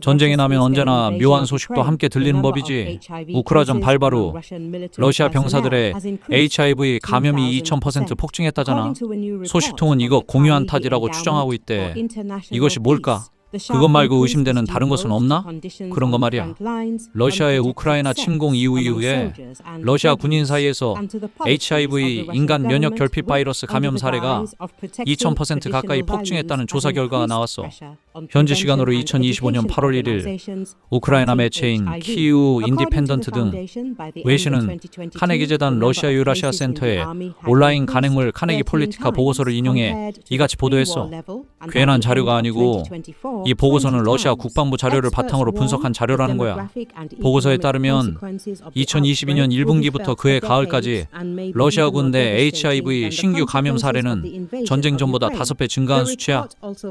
전쟁이 나면 언제나 묘한 소식도 함께 들리는 법이지. 우크라이나 발바로 러시아 병사들의 HIV 감염이 2000% 폭증했다잖아. 소식통은 이거 공유한 탓이라고 추정하고 있대. 이것이 뭘까? 그것 말고 의심되는 다른 것은 없나? 그런 거 말이야. 러시아의 우크라이나 침공 이후에 러시아 군인 사이에서 HIV 인간 면역 결핍 바이러스 감염 사례가 2000% 가까이 폭증했다는 조사 결과가 나왔어. 현지 시간으로 2025년 8월 1일 우크라이나 매체인 키우 인디펜던트 등 외신은 카네기 재단 러시아 유라시아 센터의 온라인 간행물 카네기 폴리티카 보고서를 인용해 이같이 보도했어. 괜한 자료가 아니고 이 보고서는 러시아 국방부 자료를 바탕으로 분석한 자료라는 거야. 보고서에 따르면 2022년 1분기부터 그해 가을까지 러시아군 내 HIV 신규 감염 사례는 전쟁 전보다 5배 증가한 수치야.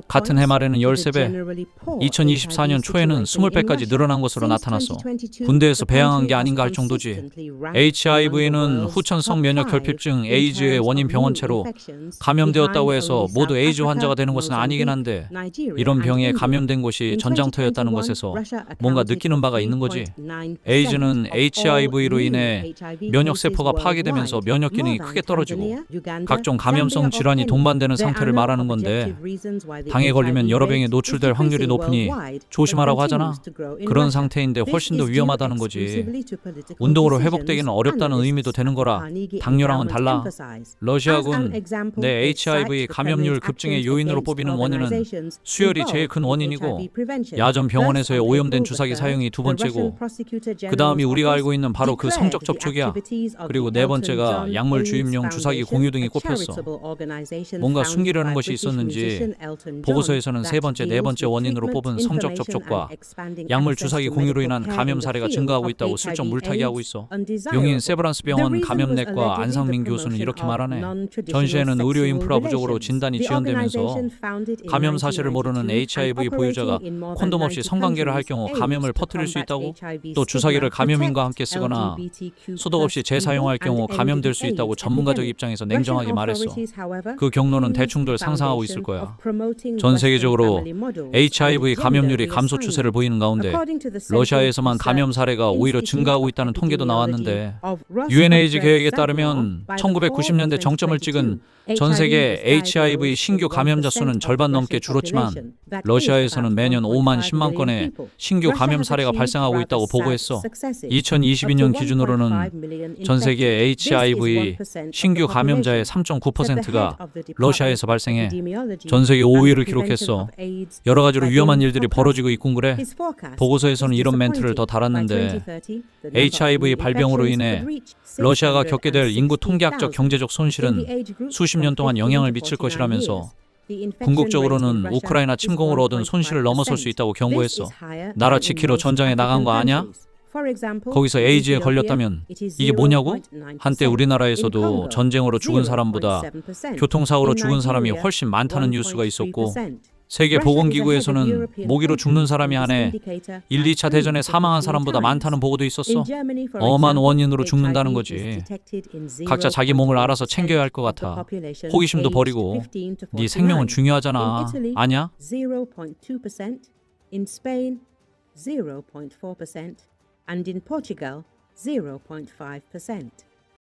같은 해 말에는 13배, 2024년 초에는 20배까지 늘어난 것으로 나타났어. 군대에서 배양한 게 아닌가 할 정도지. HIV는 후천성 면역 결핍증 에이즈의 원인 병원체로 감염되었다고 해서 모두 에이즈 환자가 되는 것은 아니긴 한데 이런 병에 감염된 곳이 전장터였다는 것에서 뭔가 느끼는 바가 있는 거지. 에이즈는 HIV로 인해 면역세포가 파괴되면서 면역 기능이 크게 떨어지고 각종 감염성 질환이 동반되는 상태를 말하는 건데 당에 걸리면 여러 병에 노출될 확률이 높으니 조심하라고 하잖아. 그런 상태인데 훨씬 더 위험하다는 거지. 운동으로 회복되기는 어렵다는 의미도 되는 거라 당뇨랑은 달라. 러시아군 내 HIV 감염률 급증의 요인으로 뽑히는 원인은 수혈이 제일 큰 원인이고 야전 병원에서의 오염된 주사기 사용이 두 번째고 그 다음이 우리가 알고 있는 바로 그 성적 접촉이야. 그리고 네 번째가 약물 주입용 주사기 공유 등이 꼽혔어. 뭔가 숨기려는 것이 있었는지 보고서에서는 세 번째, 네 번째 원인으로 뽑은 성적 접촉과 약물 주사기 공유로 인한 감염 사례가 증가하고 있다고 슬쩍 물타기하고 있어. 용인 세브란스 병원 감염내과 안상민 교수는 이렇게 말하네. 전시에는 의료 인프라 부족으로 진단이 지연되면서 감염 사실을 모르는 HIV 보유자가 콘돔 없이 성관계를 할 경우 감염을 퍼뜨릴 수 있다고, 또 주사기를 감염인과 함께 쓰거나 소독 없이 재사용할 경우 감염될 수 있다고 전문가적 입장에서 냉정하게 말했어. 그 경로는 대충들 상상하고 있을 거야. 전 세계적으로 HIV 감염률이 감소 추세를 보이는 가운데 러시아에서만 감염 사례가 오히려 증가하고 있다는 통계도 나왔는데 UNAIDS 계획에 따르면 1990년대 정점을 찍은 전 세계 HIV 신규 감염자 수는 절반 넘게 줄었지만 러시아에서는 매년 5만 10만 건의 신규 감염 사례가 발생하고 있다고 보고했어. 2022년 기준으로는 전 세계 HIV 신규 감염자의 3.9%가 러시아에서 발생해 전 세계 5위를 기록했어. 여러 가지로 위험한 일들이 벌어지고 있군 그래. 보고서에서는 이런 멘트를 더 달았는데 HIV 발병으로 인해 러시아가 겪게 될 인구 통계학적 경제적 손실은 수십 년 동안 영향을 미칠 것이라면서 궁극적으로는 우크라이나 침공으로 얻은 손실을 넘어설 수 있다고 경고했어. 나라 지키러 전장에 나간 거 아냐? 거기서 에이즈에 걸렸다면 이게 뭐냐고? 한때 우리나라에서도 전쟁으로 죽은 사람보다 교통사고로 죽은 사람이 훨씬 많다는 뉴스가 있었고 세계보건기구에서는 모기로 죽는 사람이 한해 1, 2차 대전에 사망한 사람보다 많다는 보고도 있었어. 엄한 원인으로 죽는다는 거지. 각자 자기 몸을 알아서 챙겨야 할 것 같아. 호기심도 버리고. 네 생명은 중요하잖아. 아냐? 0.2%, in Spain 0.4%, and in Portugal 0.5%.